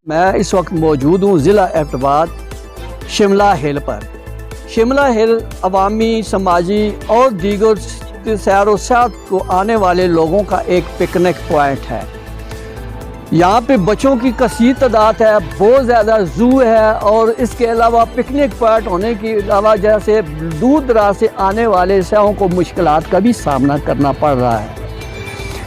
میں اس وقت موجود ہوں ضلع ایبٹ آباد شملہ ہل پر۔ شملہ ہل عوامی، سماجی اور دیگر سیر و سیاحت کو آنے والے لوگوں کا ایک پکنک پوائنٹ ہے۔ یہاں پہ بچوں کی کثیر تعداد ہے، بہت زیادہ زو ہے، اور اس کے علاوہ پکنک پوائنٹ ہونے کے علاوہ جیسے دور دراز سے آنے والے سیاحوں کو مشکلات کا بھی سامنا کرنا پڑ رہا ہے۔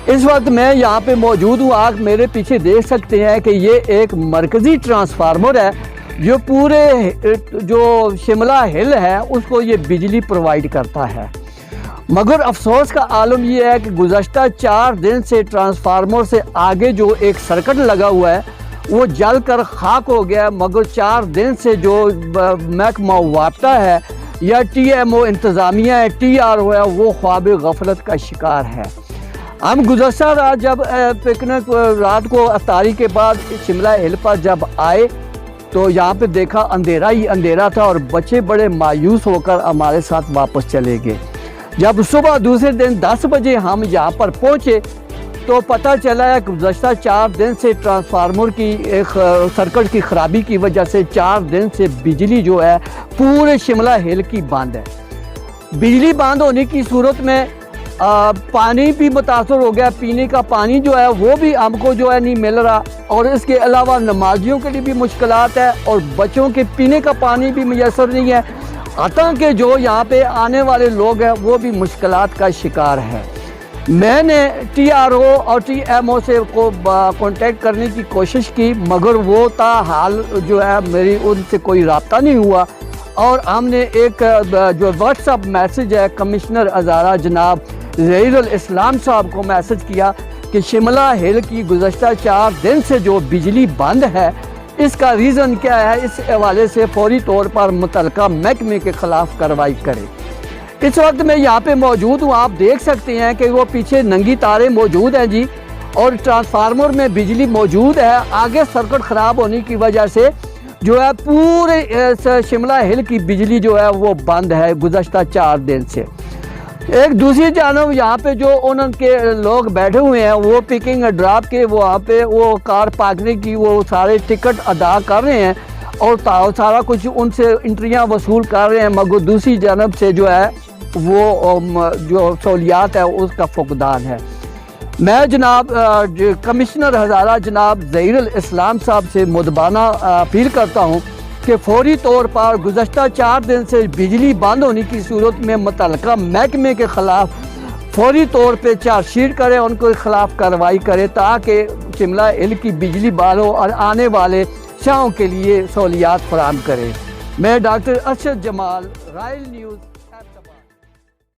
اس وقت میں یہاں پہ موجود ہوں، آپ میرے پیچھے دیکھ سکتے ہیں کہ یہ ایک مرکزی ٹرانسفارمر ہے جو پورے جو شملہ ہل ہے اس کو یہ بجلی پرووائڈ کرتا ہے۔ مگر افسوس کا عالم یہ ہے کہ گزشتہ 4 دن سے ٹرانسفارمر سے آگے جو ایک سرکٹ لگا ہوا ہے وہ جل کر خاک ہو گیا ہے، مگر 4 دن سے جو محکمہ وابطہ ہے یا ٹی ایم او انتظامیہ ہے، ٹی آر او ہے، وہ خواب غفلت کا شکار ہے۔ ہم گزشتہ رات جب پکنک رات کو افطاری کے بعد شملہ ہل پر جب آئے تو یہاں پہ دیکھا اندھیرا ہی اندھیرا تھا، اور بچے بڑے مایوس ہو کر ہمارے ساتھ واپس چلے گئے۔ جب صبح دوسرے دن 10 بجے ہم یہاں پر پہنچے تو پتہ چلا ہے کہ گزشتہ 4 دن سے ٹرانسفارمر کی ایک سرکٹ کی خرابی کی وجہ سے 4 دن سے بجلی جو ہے پورے شملہ ہل کی بند ہے۔ بجلی بند ہونے کی صورت میں پانی بھی متاثر ہو گیا، پینے کا پانی جو ہے وہ بھی ہم کو جو ہے نہیں مل رہا، اور اس کے علاوہ نمازیوں کے لیے بھی مشکلات ہے، اور بچوں کے پینے کا پانی بھی میسر نہیں ہے، حتیٰ کہ جو یہاں پہ آنے والے لوگ ہیں وہ بھی مشکلات کا شکار ہے۔ میں نے ٹی آر او اور ٹی ایم او سے کانٹیکٹ کرنے کی کوشش کی، مگر وہ تاحال جو ہے میری ان سے کوئی رابطہ نہیں ہوا، اور ہم نے ایک جو واٹس ایپ میسج ہے کمشنر ہزارہ جناب ظہیر الاسلام صاحب کو میسج کیا کہ شملہ ہل کی گزشتہ 4 دن سے جو بجلی بند ہے اس کا ریزن کیا ہے، اس حوالے سے فوری طور پر متعلقہ محکمے کے خلاف کارروائی کرے۔ اس وقت میں یہاں پہ موجود ہوں، آپ دیکھ سکتے ہیں کہ وہ پیچھے ننگی تاریں موجود ہیں جی، اور ٹرانسفارمر میں بجلی موجود ہے، آگے سرکٹ خراب ہونے کی وجہ سے جو ہے پورے شملہ ہل کی بجلی جو ہے وہ بند ہے گزشتہ 4 دن سے۔ ایک دوسری جانب یہاں پہ جو ان کے لوگ بیٹھے ہوئے ہیں وہ پکنگ ڈراپ کے وہاں پہ وہ کار پارکنگ کی وہ سارے ٹکٹ ادا کر رہے ہیں اور سارا کچھ ان سے انٹریاں وصول کر رہے ہیں، مگر دوسری جانب سے جو ہے وہ جو سہولیات ہے اس کا فقدان ہے۔ میں جناب کمشنر ہزارہ جناب ظہیر الاسلام صاحب سے مدبانہ اپیل کرتا ہوں کہ فوری طور پر گزشتہ 4 دن سے بجلی بند ہونے کی صورت میں متعلقہ محکمے کے خلاف فوری طور پہ چارج شیٹ کرے، ان کے خلاف کارروائی کرے تاکہ شملہ ہل کی بجلی بحال ہو اور آنے والے سیاحوں کے لیے سہولیات فراہم کرے۔ میں ڈاکٹر ارشد جمال، رائل نیوز۔